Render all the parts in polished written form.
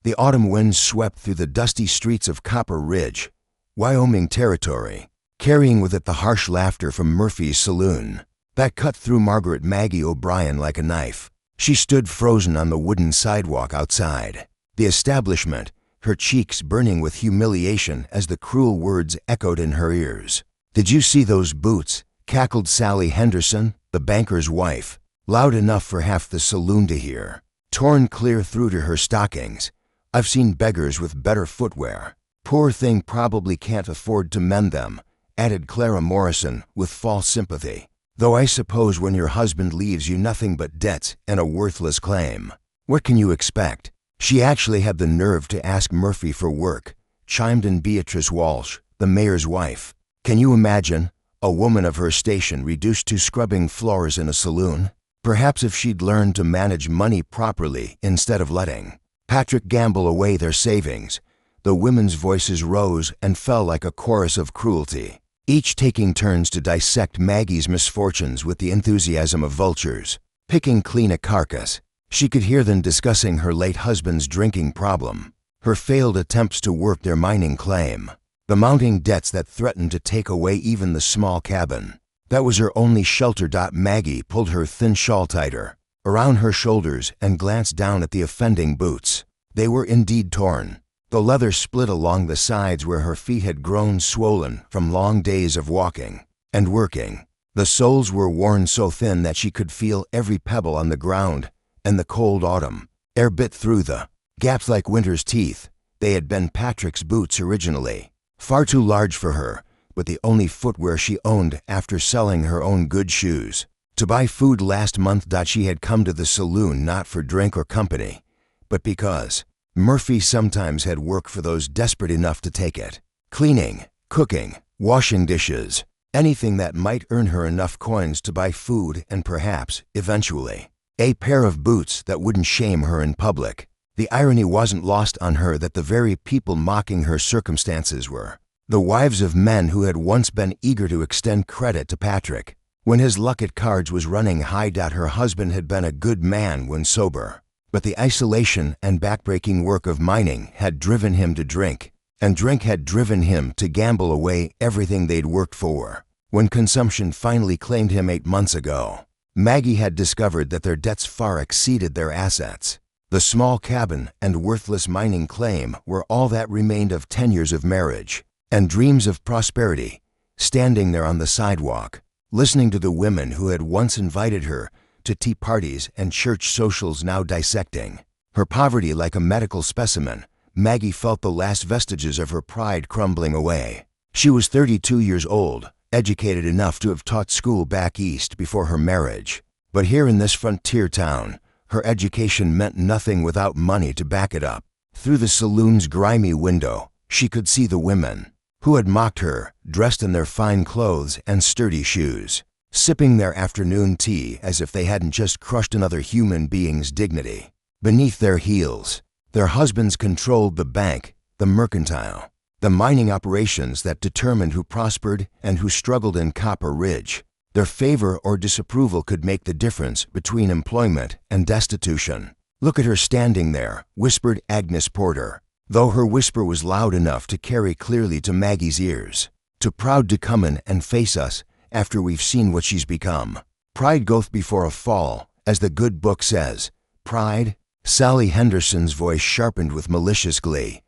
The autumn winds swept through the dusty streets of Copper Ridge, Wyoming Territory, carrying with it the harsh laughter from Murphy's saloon. That cut through Margaret Maggie O'Brien like a knife. She stood frozen on the wooden sidewalk outside the establishment, her cheeks burning with humiliation as the cruel words echoed in her ears. "Did you see those boots?" cackled Sally Henderson, the banker's wife, loud enough for half the saloon to hear. "Torn clear through to her stockings. I've seen beggars with better footwear. Poor thing probably can't afford to mend them," added Clara Morrison with false sympathy. "Though I suppose when your husband leaves you nothing but debts and a worthless claim, what can you expect?" "She actually had the nerve to ask Murphy for work," chimed in Beatrice Walsh, the mayor's wife. "Can you imagine? A woman of her station reduced to scrubbing floors in a saloon? Perhaps if she'd learned to manage money properly instead of letting Patrick gamble away their savings." The women's voices rose and fell like a chorus of cruelty, each taking turns to dissect Maggie's misfortunes with the enthusiasm of vultures, picking clean a carcass. She could hear them discussing her late husband's drinking problem, her failed attempts to work their mining claim, the mounting debts that threatened to take away even the small cabin. That was her only shelter. Maggie pulled her thin shawl tighter around her shoulders and glanced down at the offending boots. They were indeed torn. The leather split along the sides where her feet had grown swollen from long days of walking and working. The soles were worn so thin that she could feel every pebble on the ground, and the cold autumn air bit through the gaps like winter's teeth. They had been Patrick's boots originally, far too large for her, but the only footwear she owned after selling her own good shoes to buy food last month. She had come to the saloon not for drink or company, but because Murphy sometimes had work for those desperate enough to take it. Cleaning, cooking, washing dishes, anything that might earn her enough coins to buy food and perhaps, eventually, a pair of boots that wouldn't shame her in public. The irony wasn't lost on her that the very people mocking her circumstances were the wives of men who had once been eager to extend credit to Patrick. When his luck at cards was running high, her husband had been a good man when sober, but the isolation and backbreaking work of mining had driven him to drink, and drink had driven him to gamble away everything they'd worked for. When consumption finally claimed him 8 months ago, Maggie had discovered that their debts far exceeded their assets. The small cabin and worthless mining claim were all that remained of 10 years of marriage and dreams of prosperity. Standing there on the sidewalk, listening to the women who had once invited her to tea parties and church socials now dissecting her poverty like a medical specimen, Maggie felt the last vestiges of her pride crumbling away. She was 32 years old, educated enough to have taught school back east before her marriage. But here in this frontier town, her education meant nothing without money to back it up. Through the saloon's grimy window, she could see the women who had mocked her, dressed in their fine clothes and sturdy shoes, sipping their afternoon tea as if they hadn't just crushed another human being's dignity. Beneath their heels, their husbands controlled the bank, the mercantile, the mining operations that determined who prospered and who struggled in Copper Ridge. Their favor or disapproval could make the difference between employment and destitution. "Look at her standing there," whispered Agnes Porter, though her whisper was loud enough to carry clearly to Maggie's ears. "Too proud to come in and face us after we've seen what she's become. Pride goeth before a fall, as the good book says. Pride?" Sally Henderson's voice sharpened with malicious glee.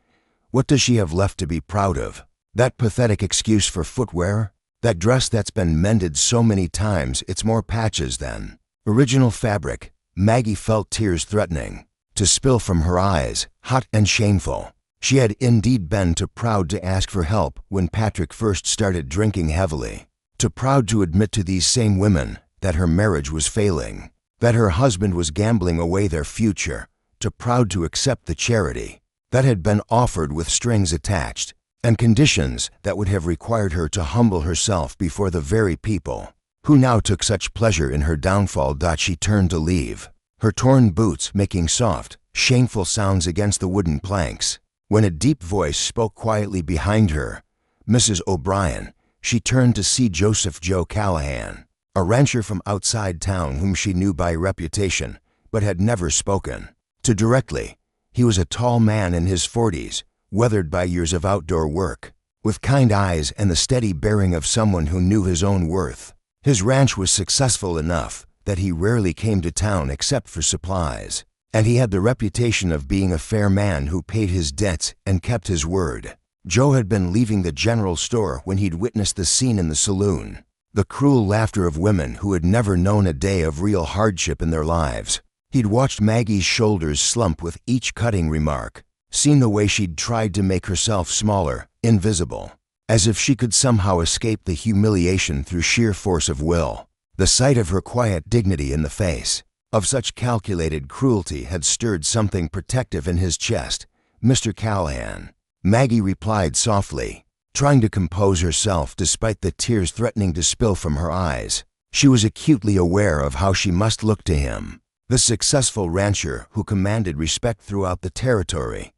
"What does she have left to be proud of? That pathetic excuse for footwear? That dress that's been mended so many times it's more patches than original fabric?" Maggie felt tears threatening to spill from her eyes, hot and shameful. She had indeed been too proud to ask for help when Patrick first started drinking heavily, too proud to admit to these same women that her marriage was failing, that her husband was gambling away their future, too proud to accept the charity that had been offered with strings attached and conditions that would have required her to humble herself before the very people who now took such pleasure in her downfall. She turned to leave, her torn boots making soft, shameful sounds against the wooden planks, when a deep voice spoke quietly behind her. "Mrs. O'Brien." She turned to see Joseph Joe Callahan, a rancher from outside town whom she knew by reputation but had never spoken to directly. He was a tall man in his 40s, weathered by years of outdoor work, with kind eyes and the steady bearing of someone who knew his own worth. His ranch was successful enough that he rarely came to town except for supplies, and he had the reputation of being a fair man who paid his debts and kept his word. Joe had been leaving the general store when he'd witnessed the scene in the saloon, the cruel laughter of women who had never known a day of real hardship in their lives. He'd watched Maggie's shoulders slump with each cutting remark, seen the way she'd tried to make herself smaller, invisible, as if she could somehow escape the humiliation through sheer force of will. The sight of her quiet dignity in the face of such calculated cruelty had stirred something protective in his chest. "Mr. Callahan," Maggie replied softly, trying to compose herself despite the tears threatening to spill from her eyes. She was acutely aware of how she must look to him, the successful rancher who commanded respect throughout the territory.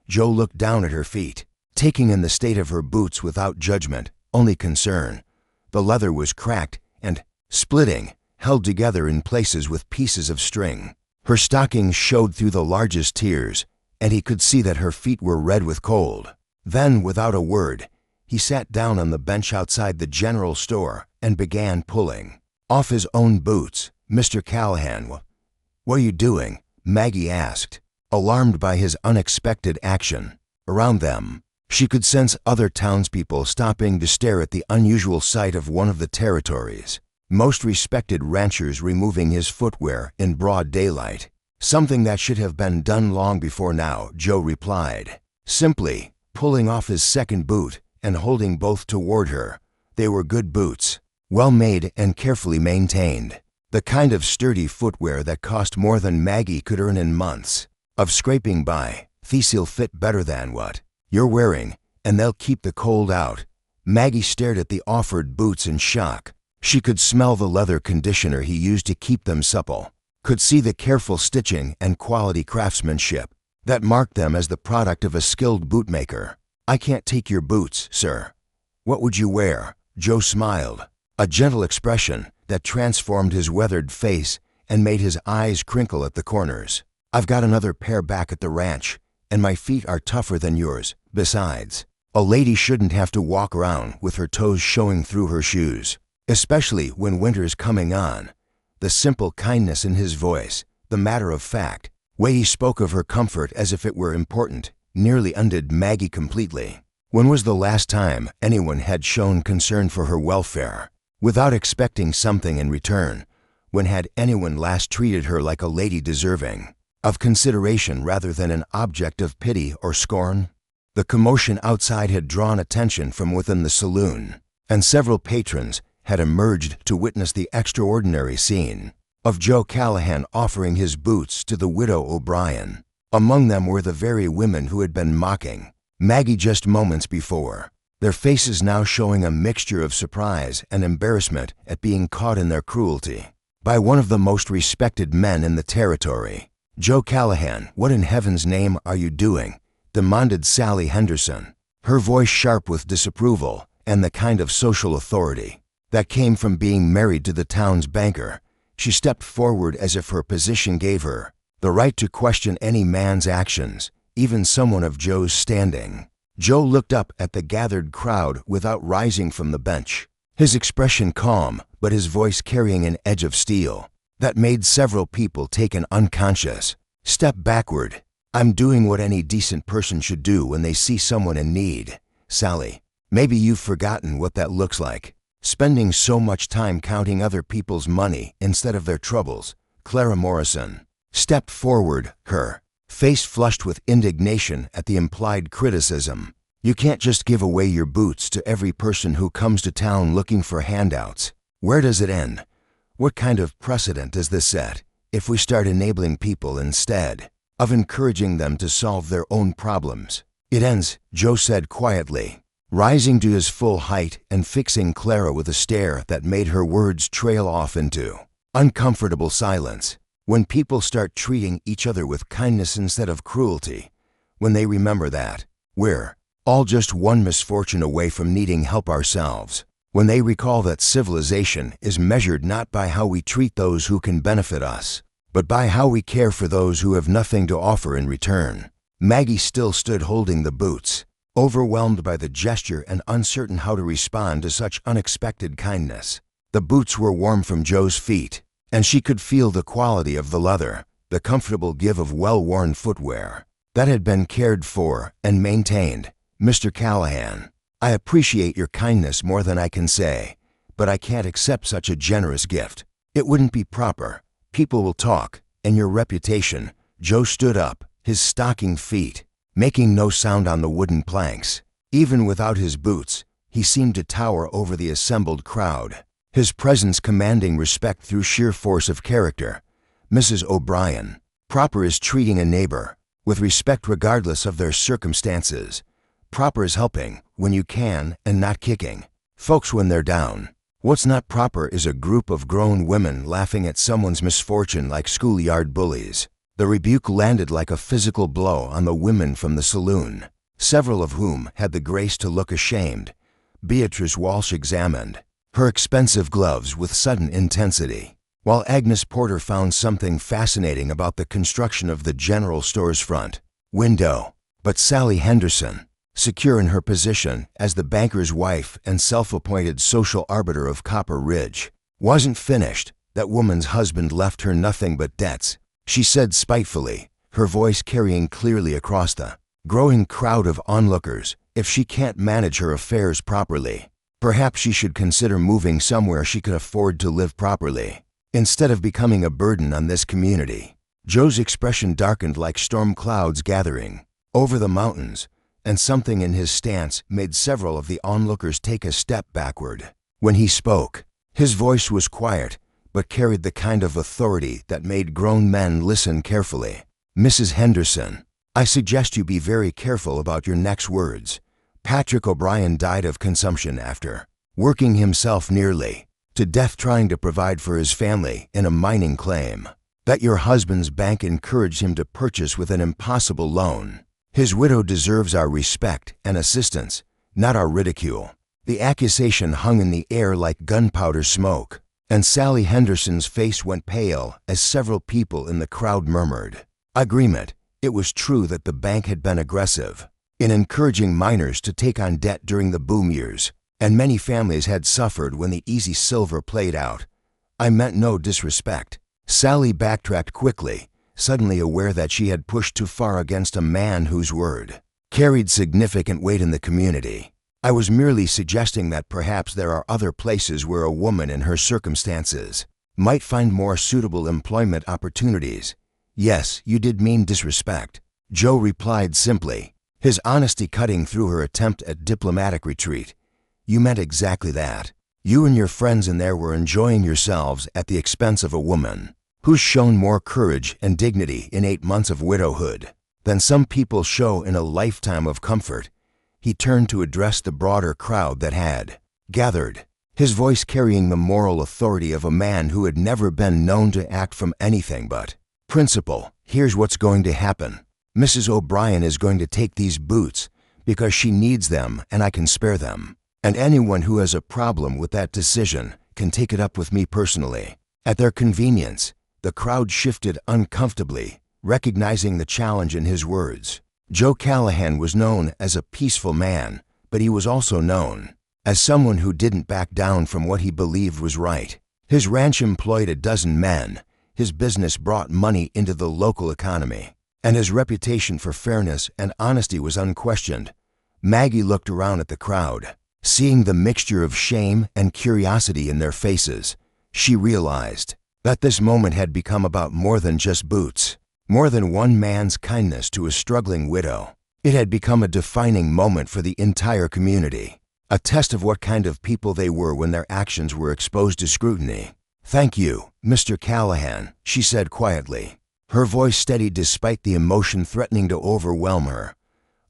Joe looked down at her feet, taking in the state of her boots without judgment, only concern. The leather was cracked and splitting, held together in places with pieces of string. Her stockings showed through the largest tears, and he could see that her feet were red with cold. Then, without a word, he sat down on the bench outside the general store and began pulling off his own boots. "Mr. Callahan, what are you doing?" Maggie asked, alarmed by his unexpected action. Around them, she could sense other townspeople stopping to stare at the unusual sight of one of the territory's most respected ranchers removing his footwear in broad daylight. "Something that should have been done long before now," Joe replied, simply pulling off his second boot and holding both toward her. They were good boots, well made and carefully maintained, the kind of sturdy footwear that cost more than Maggie could earn in months of scraping by. "These'll fit better than what you're wearing, and they'll keep the cold out." Maggie stared at the offered boots in shock. She could smell the leather conditioner he used to keep them supple, could see the careful stitching and quality craftsmanship that marked them as the product of a skilled bootmaker. "I can't take your boots, sir." "What would you wear?" Joe smiled, a gentle expression that transformed his weathered face and made his eyes crinkle at the corners. "I've got another pair back at the ranch, and my feet are tougher than yours. Besides, a lady shouldn't have to walk around with her toes showing through her shoes, especially when winter's coming on." The simple kindness in his voice, the matter-of-fact way he spoke of her comfort as if it were important, nearly undid Maggie completely. When was the last time anyone had shown concern for her welfare without expecting something in return? When had anyone last treated her like a lady deserving of consideration rather than an object of pity or scorn? The commotion outside had drawn attention from within the saloon, and several patrons had emerged to witness the extraordinary scene of Joe Callahan offering his boots to the widow O'Brien. Among them were the very women who had been mocking Maggie just moments before, their faces now showing a mixture of surprise and embarrassment at being caught in their cruelty by one of the most respected men in the territory. "Joe Callahan, what in heaven's name are you doing?" demanded Sally Henderson, her voice sharp with disapproval and the kind of social authority that came from being married to the town's banker. She stepped forward as if her position gave her the right to question any man's actions, even someone of Joe's standing. Joe looked up at the gathered crowd without rising from the bench, his expression calm, but his voice carrying an edge of steel that made several people take an unconscious step backward. "I'm doing what any decent person should do when they see someone in need. Sally, maybe you've forgotten what that looks like. Spending so much time counting other people's money instead of their troubles." Clara Morrison stepped forward, her face flushed with indignation at the implied criticism. "You can't just give away your boots to every person who comes to town looking for handouts. Where does it end? What kind of precedent does this set if we start enabling people instead of encouraging them to solve their own problems?" "It ends," Joe said quietly, rising to his full height and fixing Clara with a stare that made her words trail off into uncomfortable silence. "When people start treating each other with kindness instead of cruelty, when they remember that we're all just one misfortune away from needing help ourselves, when they recall that civilization is measured not by how we treat those who can benefit us, but by how we care for those who have nothing to offer in return." Maggie still stood holding the boots, overwhelmed by the gesture and uncertain how to respond to such unexpected kindness. The boots were warm from Joe's feet, and she could feel the quality of the leather, the comfortable give of well-worn footwear that had been cared for and maintained. "Mr. Callahan, I appreciate your kindness more than I can say, but I can't accept such a generous gift. It wouldn't be proper. People will talk, and your reputation." Joe stood up, his stocking feet making no sound on the wooden planks. Even without his boots, he seemed to tower over the assembled crowd, his presence commanding respect through sheer force of character. "Mrs. O'Brien, proper is treating a neighbor with respect regardless of their circumstances. Proper is helping when you can and not kicking folks when they're down. What's not proper is a group of grown women laughing at someone's misfortune like schoolyard bullies." The rebuke landed like a physical blow on the women from the saloon, several of whom had the grace to look ashamed. Beatrice Walsh examined her expensive gloves with sudden intensity, while Agnes Porter found something fascinating about the construction of the general store's front window. But Sally Henderson, secure in her position as the banker's wife and self-appointed social arbiter of Copper Ridge, wasn't finished. That woman's husband left her nothing but debts, she said spitefully, her voice carrying clearly across the growing crowd of onlookers. "If she can't manage her affairs properly, perhaps she should consider moving somewhere she could afford to live properly, instead of becoming a burden on this community." Joe's expression darkened like storm clouds gathering over the mountains, and something in his stance made several of the onlookers take a step backward. When he spoke, his voice was quiet, but carried the kind of authority that made grown men listen carefully. "Mrs. Henderson, I suggest you be very careful about your next words. Patrick O'Brien died of consumption after working himself nearly to death trying to provide for his family in a mining claim that your husband's bank encouraged him to purchase with an impossible loan. His widow deserves our respect and assistance, not our ridicule." The accusation hung in the air like gunpowder smoke, and Sally Henderson's face went pale as several people in the crowd murmured agreement. It was true that the bank had been aggressive in encouraging miners to take on debt during the boom years, and many families had suffered when the easy silver played out. "I meant no disrespect." Sally backtracked quickly, suddenly aware that she had pushed too far against a man whose word carried significant weight in the community. "I was merely suggesting that perhaps there are other places where a woman in her circumstances might find more suitable employment opportunities." "Yes, you did mean disrespect," Joe replied simply, his honesty cutting through her attempt at diplomatic retreat. "You meant exactly that. You and your friends in there were enjoying yourselves at the expense of a woman who's shown more courage and dignity in 8 months of widowhood than some people show in a lifetime of comfort." He turned to address the broader crowd that had gathered, his voice carrying the moral authority of a man who had never been known to act from anything but principle. "Here's what's going to happen. Mrs. O'Brien is going to take these boots because she needs them and I can spare them. And anyone who has a problem with that decision can take it up with me personally at their convenience." The crowd shifted uncomfortably, recognizing the challenge in his words. Joe Callahan was known as a peaceful man, but he was also known as someone who didn't back down from what he believed was right. His ranch employed a dozen men, his business brought money into the local economy, and his reputation for fairness and honesty was unquestioned. Maggie looked around at the crowd, seeing the mixture of shame and curiosity in their faces. She realized that this moment had become about more than just boots, more than one man's kindness to a struggling widow. It had become a defining moment for the entire community, a test of what kind of people they were when their actions were exposed to scrutiny. "Thank you, Mr. Callahan," she said quietly, her voice steady despite the emotion threatening to overwhelm her.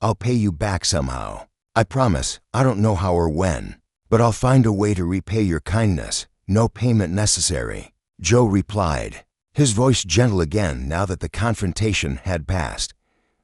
"I'll pay you back somehow. I promise. I don't know how or when, but I'll find a way to repay your kindness. No payment necessary," Joe replied, his voice gentle again now that the confrontation had passed.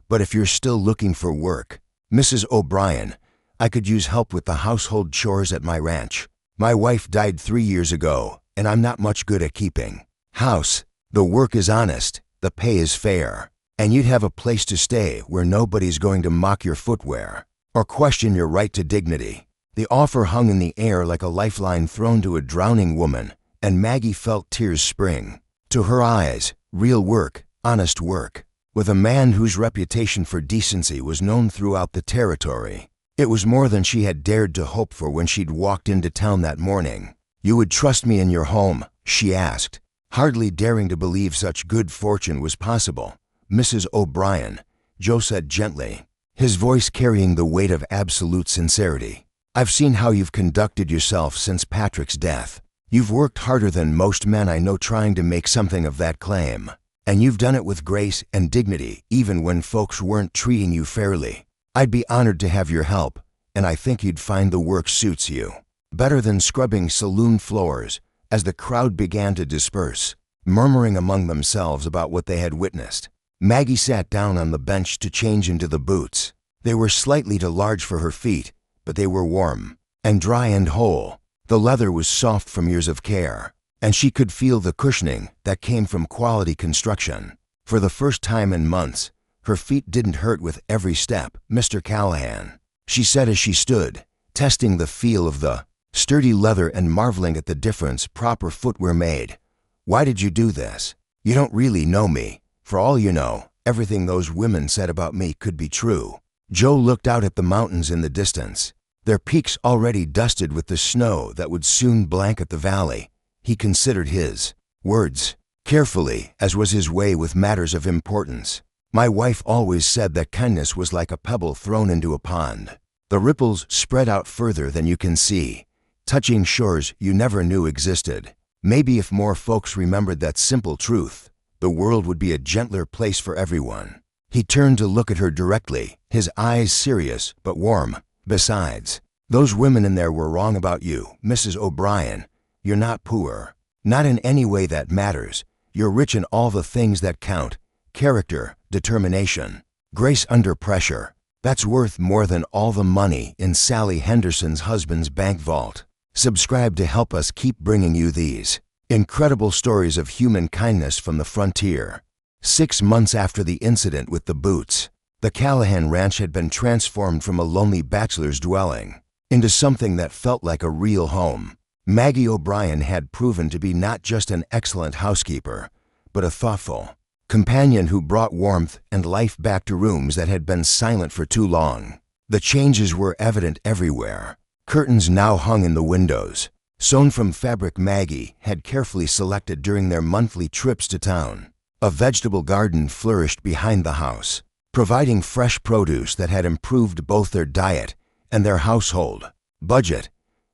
"But if you're still looking for work, Mrs. O'Brien, I could use help with the household chores at my ranch. My wife died 3 years ago, and I'm not much good at keeping house. The work is honest, the pay is fair, And you'd have a place to stay where nobody's going to mock your footwear or question your right to dignity. The offer hung in the air like a lifeline thrown to a drowning woman, and Maggie felt tears spring. To her eyes, real work, honest work, with a man whose reputation for decency was known throughout the territory. It was more than she had dared to hope for when she'd walked into town that morning. "You would trust me in your home?" she asked, hardly daring to believe such good fortune was possible. "Mrs. O'Brien," Joe said gently, his voice carrying the weight of absolute sincerity. "I've seen how you've conducted yourself since Patrick's death. You've worked harder than most men I know trying to make something of that claim. And you've done it with grace and dignity even when folks weren't treating you fairly. I'd be honored to have your help, and I think you'd find the work suits you better than scrubbing saloon floors." As the crowd began to disperse, murmuring among themselves about what they had witnessed, Maggie sat down on the bench to change into the boots. They were slightly too large for her feet, but they were warm and dry and whole. The leather was soft from years of care, and she could feel the cushioning that came from quality construction. For the first time in months, her feet didn't hurt with every step. "Mr. Callahan," she said as she stood, testing the feel of the sturdy leather and marveling at the difference proper footwear made. "Why did you do this? You don't really know me. For all you know, everything those women said about me could be true." Joe looked out at the mountains in the distance, their peaks already dusted with the snow that would soon blanket the valley. He considered his words carefully, as was his way with matters of importance. "My wife always said that kindness was like a pebble thrown into a pond. The ripples spread out further than you can see, touching shores you never knew existed. Maybe if more folks remembered that simple truth, the world would be a gentler place for everyone." He turned to look at her directly, his eyes serious but warm. "Besides, those women in there were wrong about you, Mrs. O'Brien. You're not poor. Not in any way that matters. You're rich in all the things that count: character, determination, grace under pressure. That's worth more than all the money in Sally Henderson's husband's bank vault. Subscribe to help us keep bringing you these incredible stories of human kindness from the frontier." 6 months after the incident with the boots, the Callahan Ranch had been transformed from a lonely bachelor's dwelling into something that felt like a real home. Maggie O'Brien had proven to be not just an excellent housekeeper, but a thoughtful companion who brought warmth and life back to rooms that had been silent for too long. The changes were evident everywhere. Curtains now hung in the windows, sewn from fabric Maggie had carefully selected during their monthly trips to town. A vegetable garden flourished behind the house, providing fresh produce that had improved both their diet and their household budget.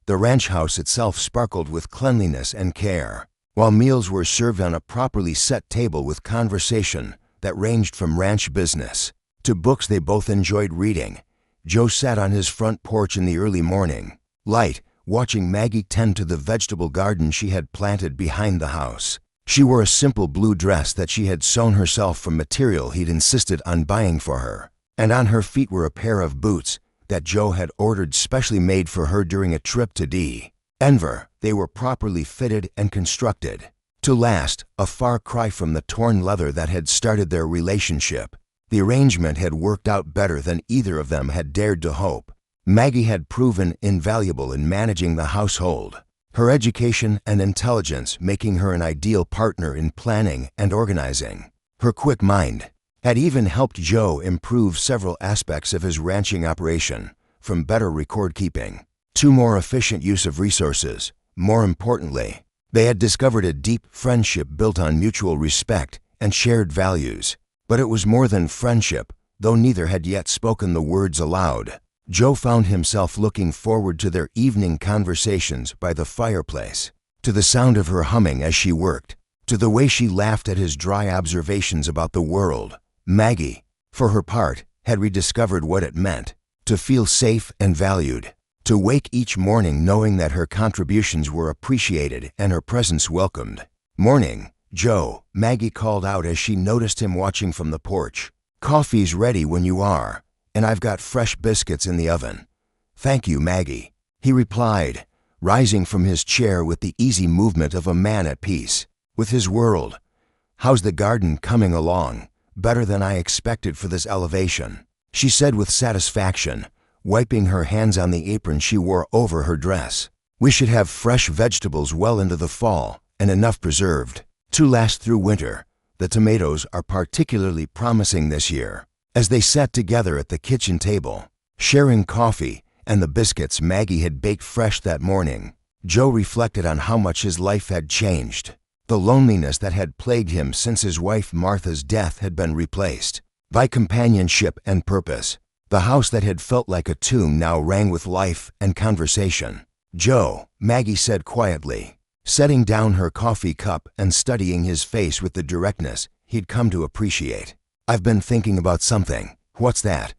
The ranch house itself sparkled with cleanliness and care, while meals were served on a properly set table with conversation that ranged from ranch business to books they both enjoyed reading. Joe sat on his front porch in the early morning light, watching Maggie tend to the vegetable garden she had planted behind the house. She wore a simple blue dress that she had sewn herself from material he'd insisted on buying for her, and on her feet were a pair of boots that Joe had ordered specially made for her during a trip to Denver. They were properly fitted and constructed to last, a far cry from the torn leather that had started their relationship. The arrangement had worked out better than either of them had dared to hope. Maggie had proven invaluable in managing the household, her education and intelligence making her an ideal partner in planning and organizing. Her quick mind had even helped Joe improve several aspects of his ranching operation, from better record keeping to more efficient use of resources. More importantly, they had discovered a deep friendship built on mutual respect and shared values. But it was more than friendship, though neither had yet spoken the words aloud. Joe found himself looking forward to their evening conversations by the fireplace, to the sound of her humming as she worked, to the way she laughed at his dry observations about the world. Maggie, for her part, had rediscovered what it meant to feel safe and valued, to wake each morning knowing that her contributions were appreciated and her presence welcomed. "Morning, Joe," Maggie called out as she noticed him watching from the porch. "Coffee's ready when you are, and I've got fresh biscuits in the oven." "Thank you, Maggie," he replied, rising from his chair with the easy movement of a man at peace with his world. "How's the garden coming along?" better than I expected for this elevation," she said with satisfaction, wiping her hands on the apron she wore over her dress. "We should have fresh vegetables well into the fall and enough preserved to last through winter. The tomatoes are particularly promising this year." As they sat together at the kitchen table, sharing coffee and the biscuits Maggie had baked fresh that morning, Joe reflected on how much his life had changed. The loneliness that had plagued him since his wife Martha's death had been replaced by companionship and purpose. The house that had felt like a tomb now rang with life and conversation. "Joe," Maggie said quietly, setting down her coffee cup and studying his face with the directness he'd come to appreciate. "I've been thinking about something." "What's that?"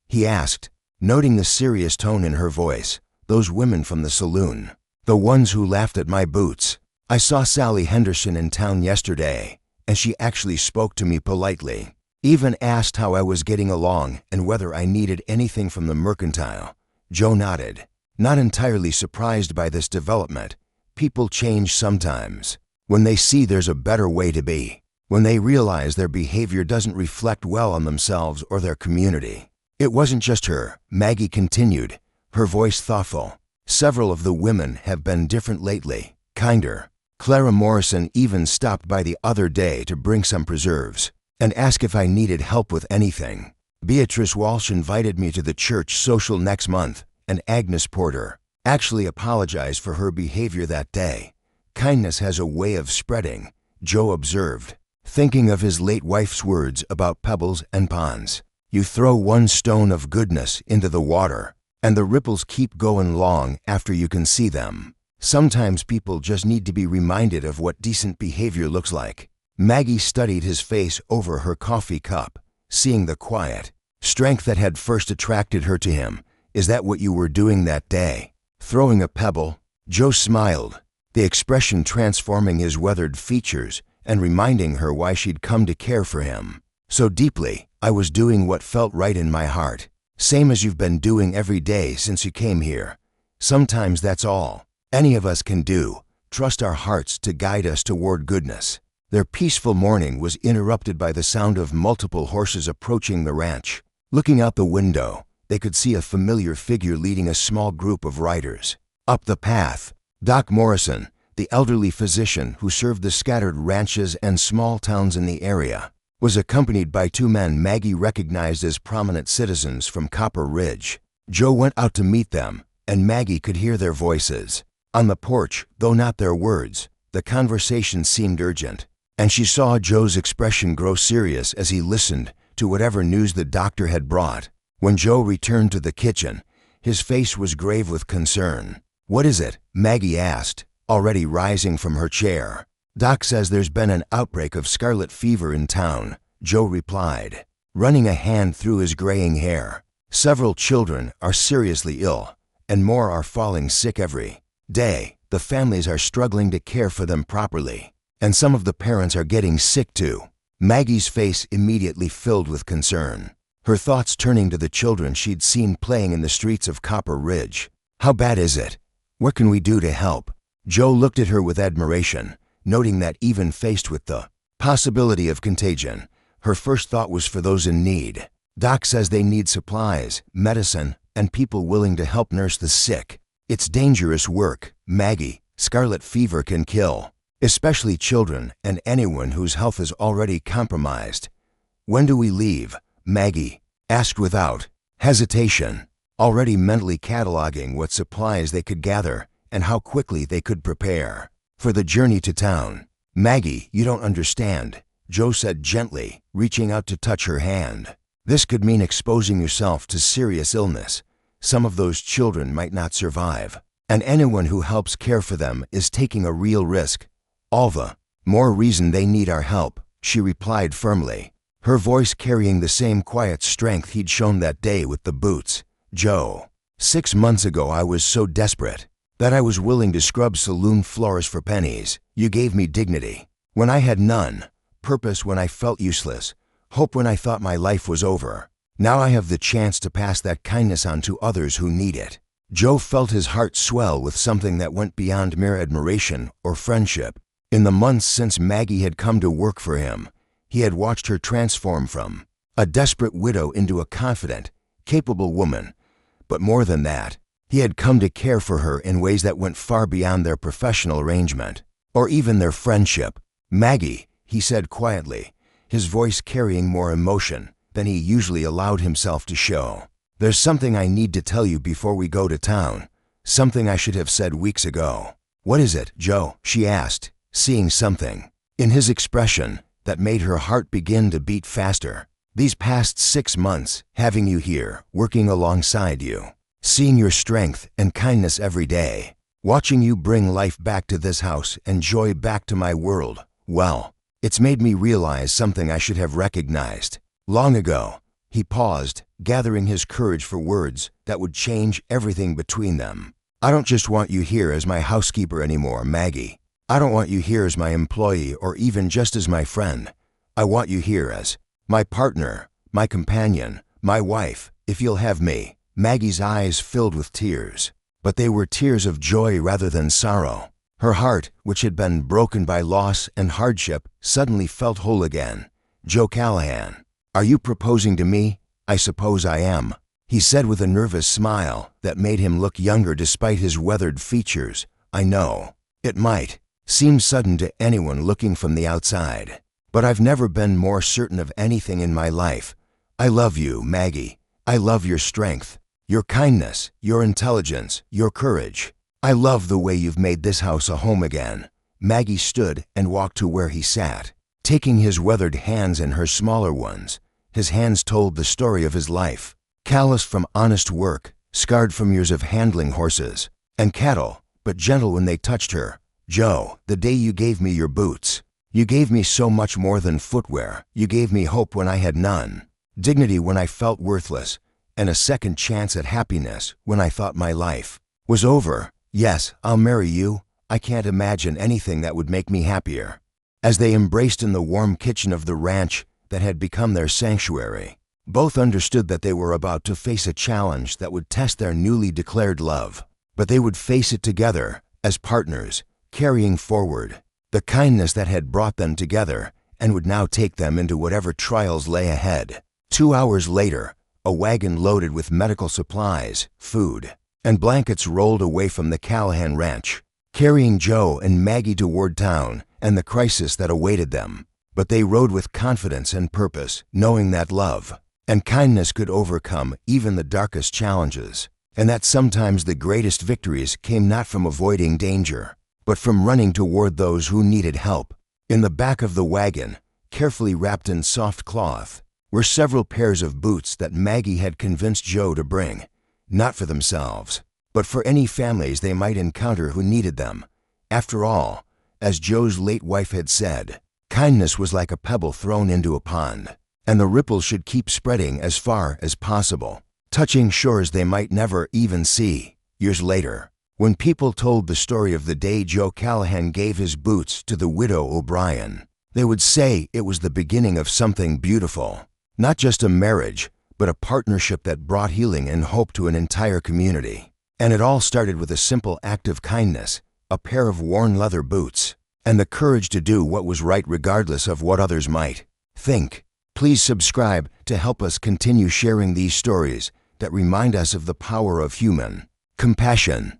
he asked, noting the serious tone in her voice. "Those women from the saloon. The ones who laughed at my boots. I saw Sally Henderson in town yesterday, and she actually spoke to me politely. Even asked how I was getting along and whether I needed anything from the mercantile." Joe nodded, not entirely surprised by this development. People change sometimes. When they see there's a better way to be. When they realize their behavior doesn't reflect well on themselves or their community. "It wasn't just her," Maggie continued, her voice thoughtful. "Several of the women have been different lately, kinder. Clara Morrison even stopped by the other day to bring some preserves and ask if I needed help with anything. Beatrice Walsh invited me to the church social next month, and Agnes Porter actually apologized for her behavior that day. Kindness has a way of spreading," Joe observed, thinking of his late wife's words about pebbles and ponds. "You throw one stone of goodness into the water, and the ripples keep going long after you can see them. Sometimes people just need to be reminded of what decent behavior looks like." Maggie studied his face over her coffee cup, seeing the quiet strength that had first attracted her to him. "Is that what you were doing that day? Throwing a pebble?" Joe smiled, the expression transforming his weathered features and reminding her why she'd come to care for him so deeply. "I was doing what felt right in my heart, same as you've been doing every day since you came here. Sometimes that's all any of us can do, trust our hearts to guide us toward goodness." Their peaceful morning was interrupted by the sound of multiple horses approaching the ranch. Looking out the window, they could see a familiar figure leading a small group of riders up the path. Doc Morrison, the elderly physician who served the scattered ranches and small towns in the area, was accompanied by two men Maggie recognized as prominent citizens from Copper Ridge. Joe went out to meet them, and Maggie could hear their voices. On the porch, though not their words, the conversation seemed urgent, and she saw Joe's expression grow serious as he listened to whatever news the doctor had brought. When Joe returned to the kitchen, his face was grave with concern. "What is it?" Maggie asked, already rising from her chair. "Doc says there's been an outbreak of scarlet fever in town," Joe replied, running a hand through his graying hair. "Several children are seriously ill, and more are falling sick every day. The families are struggling to care for them properly, and some of the parents are getting sick too." Maggie's face immediately filled with concern, her thoughts turning to the children she'd seen playing in the streets of Copper Ridge. "How bad is it? What can we do to help?" Joe looked at her with admiration, noting that even faced with the possibility of contagion, her first thought was for those in need. "Doc says they need supplies, medicine, and people willing to help nurse the sick. It's dangerous work, Maggie. Scarlet fever can kill, especially children and anyone whose health is already compromised." "When do we leave?" Maggie asked without hesitation, already mentally cataloging what supplies they could gather and how quickly they could prepare for the journey to town. "Maggie, you don't understand," Joe said gently, reaching out to touch her hand. "This could mean exposing yourself to serious illness. Some of those children might not survive, and anyone who helps care for them is taking a real risk. All the more reason they need our help," she replied firmly, her voice carrying the same quiet strength he'd shown that day with the boots. "Joe, 6 months ago I was so desperate that I was willing to scrub saloon floors for pennies. You gave me dignity when I had none, purpose when I felt useless, hope when I thought my life was over. Now I have the chance to pass that kindness on to others who need it." Joe felt his heart swell with something that went beyond mere admiration or friendship. In the months since Maggie had come to work for him, He had watched her transform from a desperate widow into a confident, capable woman. But more than that, he had come to care for her in ways that went far beyond their professional arrangement, or even their friendship. "Maggie," he said quietly, his voice carrying more emotion than he usually allowed himself to show. "There's something I need to tell you before we go to town, something I should have said weeks ago." "What is it, Joe?" she asked, seeing something in his expression that made her heart begin to beat faster. "These past 6 months, having you here, working alongside you, seeing your strength and kindness every day, watching you bring life back to this house and joy back to my world, well, it's made me realize something I should have recognized long ago." He paused, gathering his courage for words that would change everything between them. "I don't just want you here as my housekeeper anymore, Maggie. I don't want you here as my employee or even just as my friend. I want you here as my partner, my companion, my wife, if you'll have me." Maggie's eyes filled with tears, but they were tears of joy rather than sorrow. Her heart, which had been broken by loss and hardship, suddenly felt whole again. "Joe Callahan, are you proposing to me?" "I suppose I am," he said with a nervous smile that made him look younger despite his weathered features. "I know it might seem sudden to anyone looking from the outside, but I've never been more certain of anything in my life. I love you, Maggie. I love your strength, your kindness, your intelligence, your courage. I love the way you've made this house a home again." Maggie stood and walked to where he sat, taking his weathered hands in her smaller ones. His hands told the story of his life, calloused from honest work, scarred from years of handling horses and cattle, but gentle when they touched her. "Joe, the day you gave me your boots, you gave me so much more than footwear. You gave me hope when I had none, dignity when I felt worthless, and a second chance at happiness when I thought my life was over. Yes, I'll marry you. I can't imagine anything that would make me happier." As they embraced in the warm kitchen of the ranch that had become their sanctuary, both understood that they were about to face a challenge that would test their newly declared love. But they would face it together, as partners, carrying forward the kindness that had brought them together and would now take them into whatever trials lay ahead. 2 hours later, a wagon loaded with medical supplies, food, and blankets rolled away from the Callahan ranch, carrying Joe and Maggie toward town and the crisis that awaited them. But they rode with confidence and purpose, knowing that love and kindness could overcome even the darkest challenges, and that sometimes the greatest victories came not from avoiding danger, but from running toward those who needed help. In the back of the wagon, carefully wrapped in soft cloth, were several pairs of boots that Maggie had convinced Joe to bring, not for themselves, but for any families they might encounter who needed them. After all, as Joe's late wife had said, kindness was like a pebble thrown into a pond, and the ripples should keep spreading as far as possible, touching shores they might never even see. Years later, when people told the story of the day Joe Callahan gave his boots to the widow O'Brien, they would say it was the beginning of something beautiful. Not just a marriage, but a partnership that brought healing and hope to an entire community. And it all started with a simple act of kindness, a pair of worn leather boots, and the courage to do what was right regardless of what others might think. Please subscribe to help us continue sharing these stories that remind us of the power of human compassion.